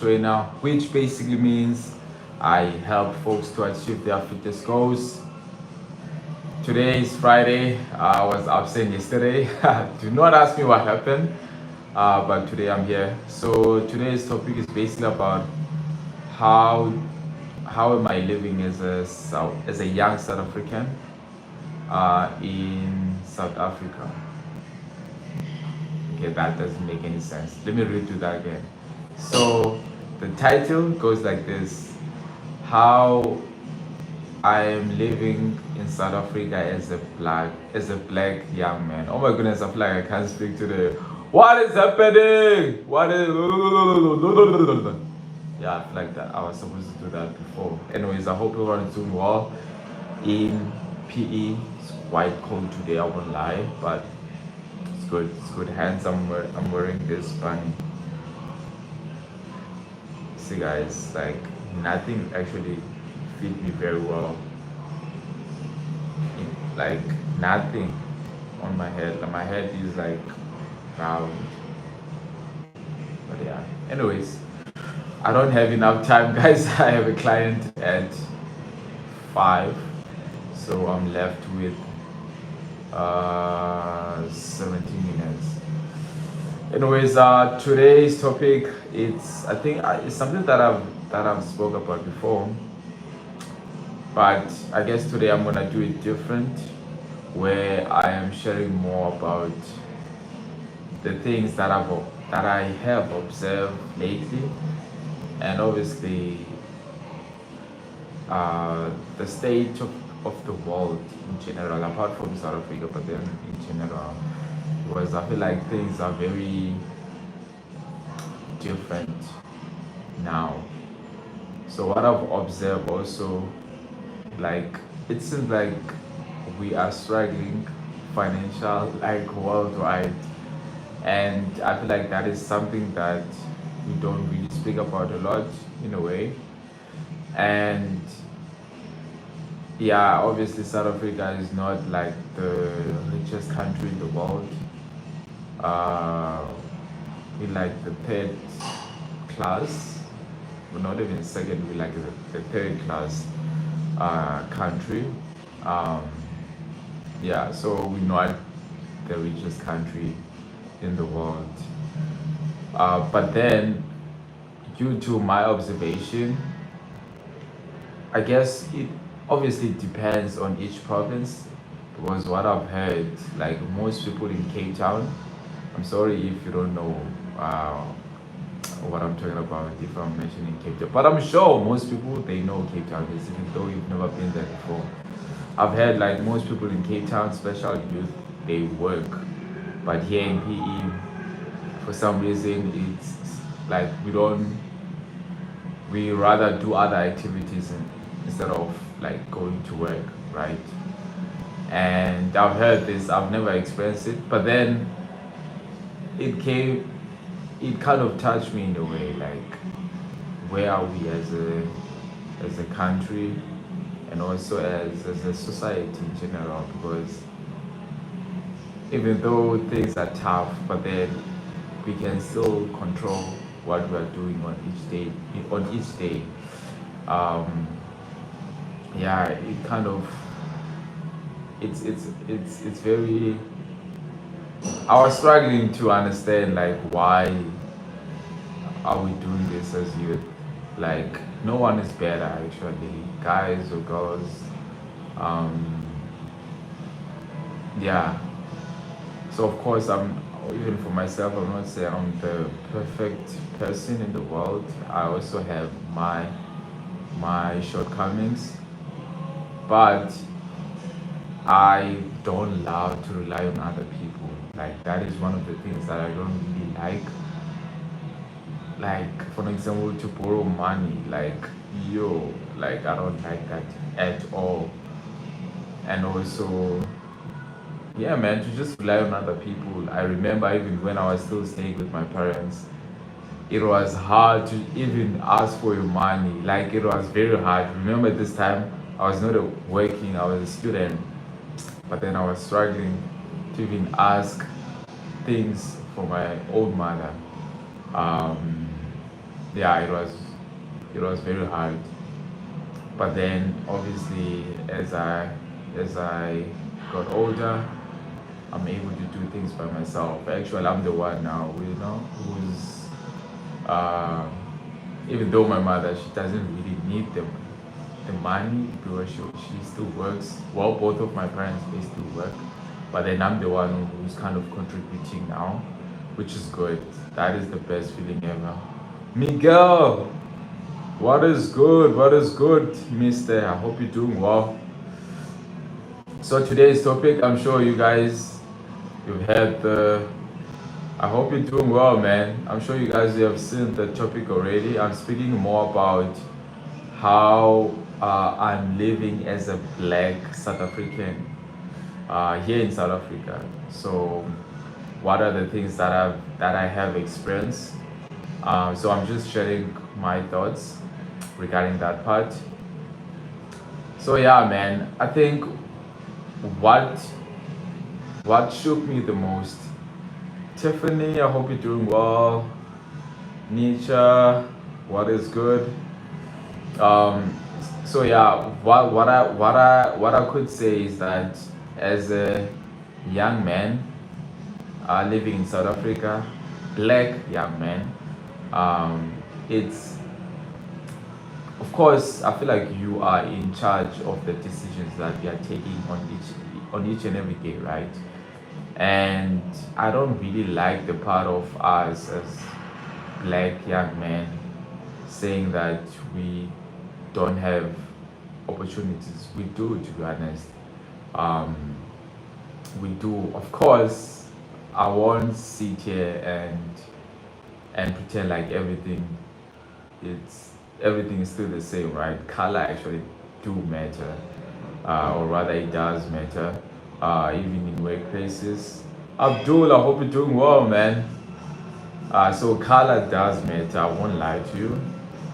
trainer, which basically means I help folks to achieve their fitness goals. Today is Friday. I was absent yesterday. Do not ask me what happened, but today I'm here. So today's topic is basically about how how am I living as a young South African in South Africa. Okay, that doesn't make any sense. Let me redo that again. So the title goes like this: How I am living in South Africa as a black young man. Oh my goodness, I feel like I can't speak today. What is happening? What is yeah, I feel like that. I was supposed to do that before. Anyways, I hope everyone is doing well. In PE, it's quite cold today, I won't lie, but it's good. It's good. Hands I'm wearing this bunny. See guys, like nothing actually fit me very well. Like nothing on my head. Like, my head is like round. But yeah. Anyways, I don't have enough time, guys. I have a client at 5, so I'm left with 17 minutes. Anyways, today's topic, it's I think it's something that I've spoke about before, but I guess today I'm gonna do it different, where I am sharing more about the things that I have observed lately, and obviously the state of the world in general, apart from South Africa, but then in general, because I feel like things are very different now. So what I've observed also, like it seems like we are struggling financial like worldwide, and I feel like that is something that we don't really speak about a lot in a way. And yeah, obviously South Africa is not like the richest country in the world. Uh, in like the third class, we're not even second, we like the third class country. Um, yeah, so we're not the richest country in the world. But then, due to my observation, I guess it obviously depends on each province. Because what I've heard, like most people in Cape Town, I'm sorry if you don't know uh, what I'm talking about if I'm mentioning Cape Town, but I'm sure most people they know Cape Town is, even though you've never been there before. I've heard like most people in Cape Town, special youth, they work, but here in PE, for some reason, it's like we rather do other activities instead of like going to work, right? And I've heard this, I've never experienced it, but then it came, it kind of touched me in a way, like where are we as a country, and also as a society in general, because even though things are tough, but then we can still control what we are doing on each day. On each day, um, yeah, it kind of it's very. I was struggling to understand like why are we doing this as youth. Like no one is better actually, guys or girls. Um, yeah. So of course even for myself, I'm not saying I'm the perfect person in the world. I also have my shortcomings, but I don't love to rely on other people. Like that is one of the things that I don't really like. Like for example, to borrow money, like like I don't like that at all. And also, yeah, man, to just rely on other people. I remember even when I was still staying with my parents, it was hard to even ask for your money. Like it was very hard. Remember this time I was not working, I was a student, but then I was struggling to even ask things for my old mother. Um, yeah, it was very hard. But then obviously as I got older, I'm able to do things by myself. Actually, I'm the one now, who's uh, even though my mother, she doesn't really need the money because she still works. Well, both of my parents, they still work, but then I'm the one who's kind of contributing now, which is good. That is the best feeling ever. Miguel, what is good? What is good, Mister? I hope you're doing well. So today's topic, I'm sure you guys, you've had the. I hope you're doing well, man. I'm sure you guys have seen the topic already. I'm speaking more about how I'm living as a black South African here in South Africa. So, what are the things that I have experienced? So I'm just sharing my thoughts regarding that part. So yeah, man, I think what what shook me the most. Tiffany, I hope you're doing well. Nietzsche, what is good? Um, so yeah, what I could say is that as a young man living in South Africa, black young man, um, it's of course I feel like you are in charge of the decisions that you are taking on each and every day, right? And I don't really like the part of us as black young men saying that we don't have opportunities. We do, to be honest. Um, we do. Of course, I won't sit here and pretend like it's everything is still the same, right? Color actually do matter, or rather, it does matter, even in workplaces. Abdul, I hope you're doing well, man. So color does matter, I won't lie to you.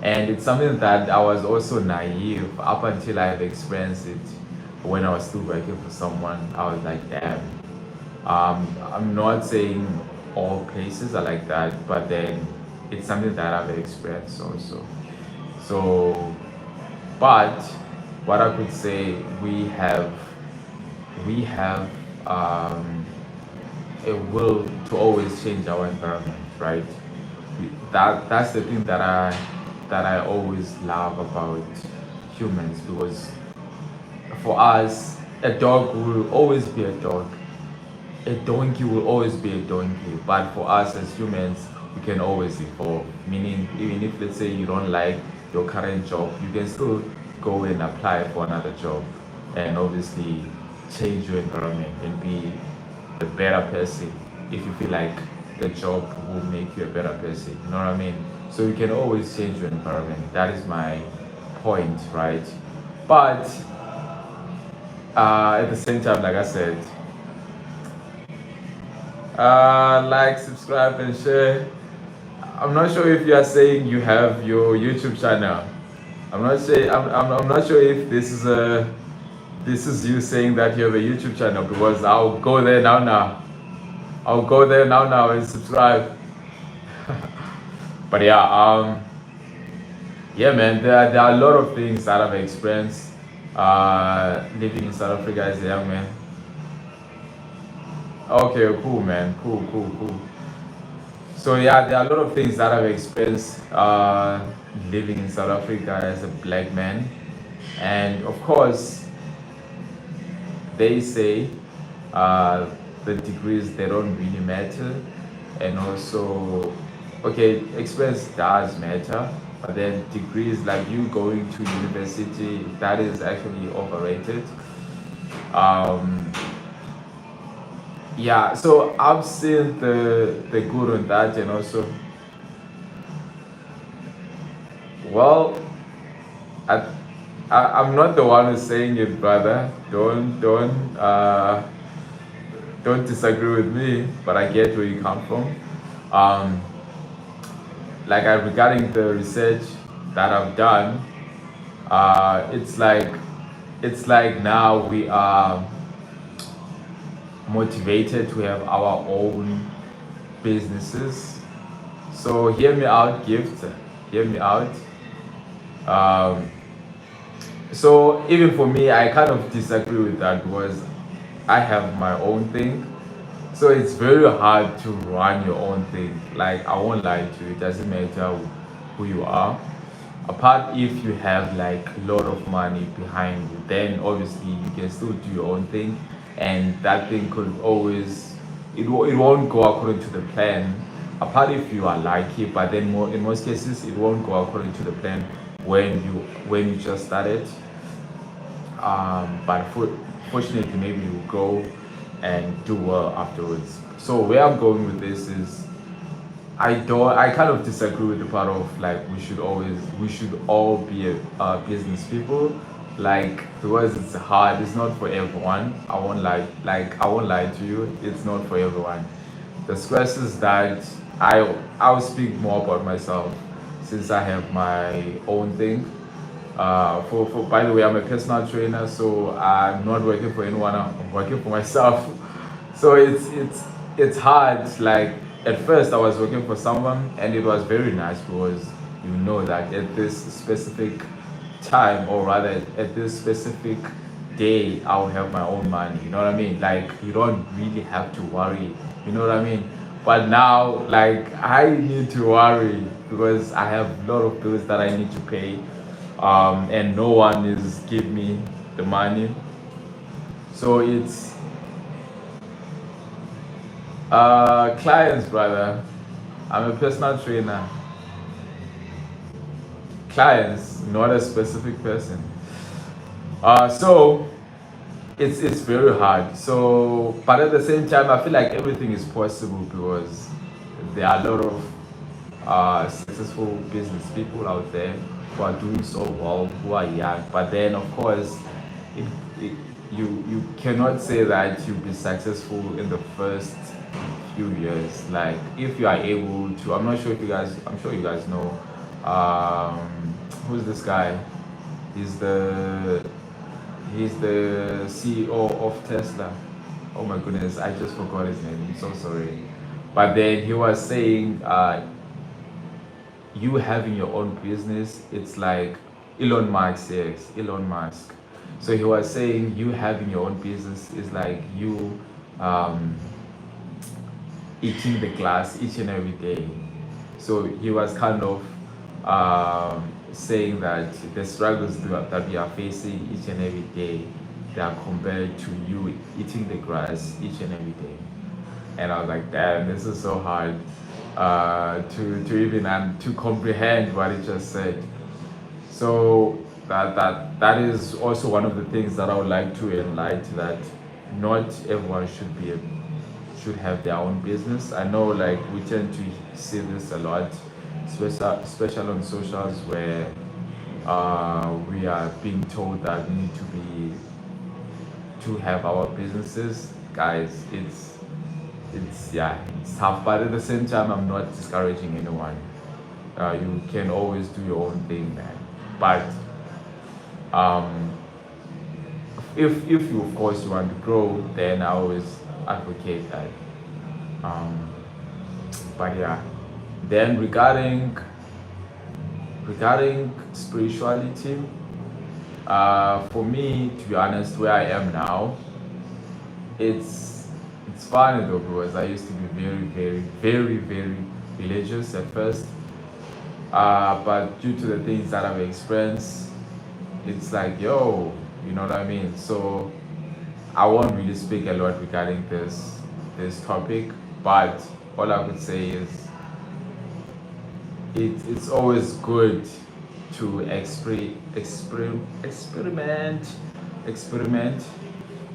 And it's something that I was also naive up until I've experienced it when I was still working for someone. I was like, damn. I'm not saying all places are like that, but then it's something that I've experienced also. So, but what I could say, we have um, a will to always change our environment, right? That's the thing that I always love about humans, because for us, a dog will always be a dog, a donkey will always be a donkey. But for us as humans, we can always evolve. Meaning, even if let's say you don't like your current job, you can still go and apply for another job, and obviously change your environment and be a better person if you feel like the job will make you a better person. You know what I mean? So you can always change your environment. That is my point, right? But at the same time, like I said, like, subscribe, and share. I'm not sure if you are saying you have your YouTube channel. I'm not sure. I'm not sure if this is you saying that you have a YouTube channel, because I'll go there now. I'll go there now and subscribe. But yeah, man. There are a lot of things that I've experienced living in South Africa as a young man. Okay, cool, man. Cool. So yeah, there are a lot of things that I've experienced living in South Africa as a black man, and of course, they say uh, the degrees, they don't really matter, and also, okay, experience does matter, but then degrees, like you going to university, that is actually overrated. Um, yeah, so I've seen the good on that, and also, well, I, I'm not the one who's saying it, brother. Don't disagree with me, but I get where you come from. Um, regarding the research that I've done, it's like now we are motivated to have our own businesses. So hear me out, gift. Hear me out. Um, so even for me, I kind of disagree with that because I have my own thing. So it's very hard to run your own thing. Like I won't lie to you, it doesn't matter who you are. Apart if you have like a lot of money behind you, then obviously you can still do your own thing, and that thing could always it won't go according to the plan. Apart if you are lucky, but then in most cases it won't go according to the plan when you just started. But fortunately, maybe you go and do well afterwards. So where I'm going with this is, I kind of disagree with the part of like we should all be business people. Like because it's hard, it's not for everyone. I won't lie to you, it's not for everyone. The stress is that I'll speak more about myself since I have my own thing. For by the way, I'm a personal trainer, so I'm not working for anyone. I'm working for myself. So it's hard. Like at first, I was working for someone, and it was very nice because you know that at this specific time, or rather at this specific day, I'll have my own money. You know what I mean? Like you don't really have to worry. You know what I mean? But now, like I need to worry because I have a lot of bills that I need to pay, and no one is give me the money. So it's clients, brother. I'm a personal trainer. Clients, not a specific person. So it's very hard. So, but at the same time, I feel like everything is possible because there are a lot of successful business people out there who are doing so well, who are young. But then, of course, it, it, you cannot say that you'll be successful in the first few years. Like if you are able to, I'm sure you guys know, who's this guy? He's the he's the CEO of Tesla. Oh my goodness, I just forgot his name. I'm so sorry. But then he was saying, you having your own business, it's like Elon Musk, yes, Elon Musk. So he was saying you having your own business is like you um, eating the glass each and every day. So he was kind of saying that the struggles that we are facing each and every day, they are compared to you eating the grass each and every day. And I was like, damn, this is so hard to even and to comprehend what he just said. So that is also one of the things that I would like to enlighten, that not everyone should have their own business. I know like we tend to see this a lot, especially on socials where we are being told that we need to have our businesses. Guys, it's yeah, it's tough, but at the same time, I'm not discouraging anyone. You can always do your own thing, man. But um, if you of course you want to grow, then I always advocate that. Um, but yeah, then regarding spirituality, for me, to be honest, where I am now, it's it's funny though because I used to be very religious at first, but due to the things that I've experienced, it's like yo, you know what I mean. So I won't really speak a lot regarding this topic, but all I could say is it's always good to experiment,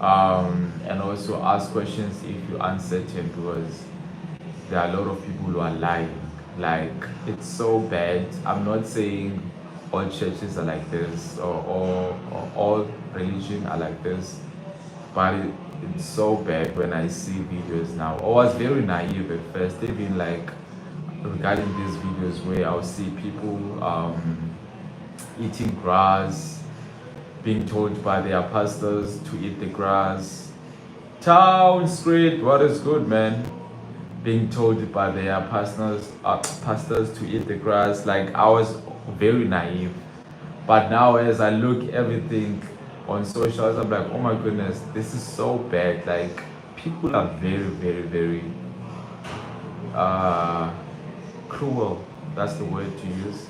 and also ask questions if you're uncertain because there are a lot of people who are lying. Like it's so bad. I'm not saying all churches are like this, or all religion are like this, but it's so bad when I see videos now. I was very naive at first, even like regarding these videos where I'll see people eating grass, being told by their pastors to eat the grass. Town street, what is good, man? being told by their pastors to eat the grass. Like I was very naive. But now as I look everything on socials, I'm like, oh my goodness, this is so bad. Like people are very, very, very uh, cruel. That's the word to use.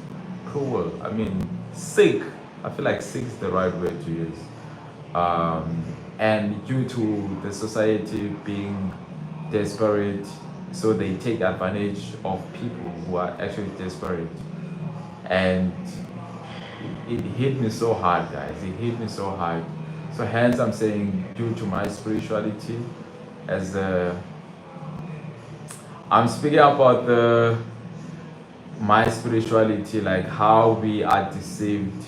Cruel. I mean, sick. I feel like sick is the right word to use. And due to the society being desperate, so they take advantage of people who are actually desperate. And it hit me so hard, guys. It hit me so hard. So hence I'm saying, due to my spirituality, as I'm speaking about my spirituality, like how we are deceived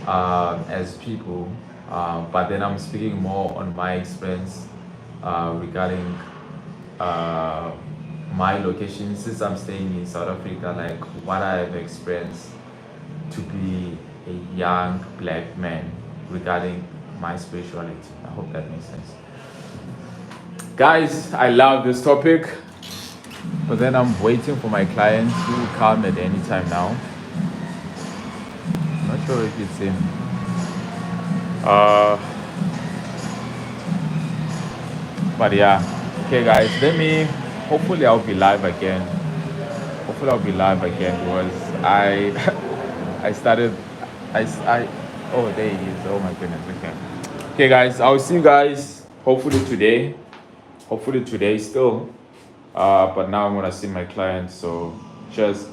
as people. But then I'm speaking more on my experience regarding my location, since I'm staying in South Africa, like what I have experienced to be a young black man regarding my spirituality. I hope that makes sense. Guys, I love this topic, but then I'm waiting for my client to come at any time now. I'm not sure if it's him. But yeah, okay guys, hopefully I'll be live again. Because I started, oh, there he is. Oh my goodness, okay guys, I'll see you guys hopefully today still, but now I'm gonna see my client, so just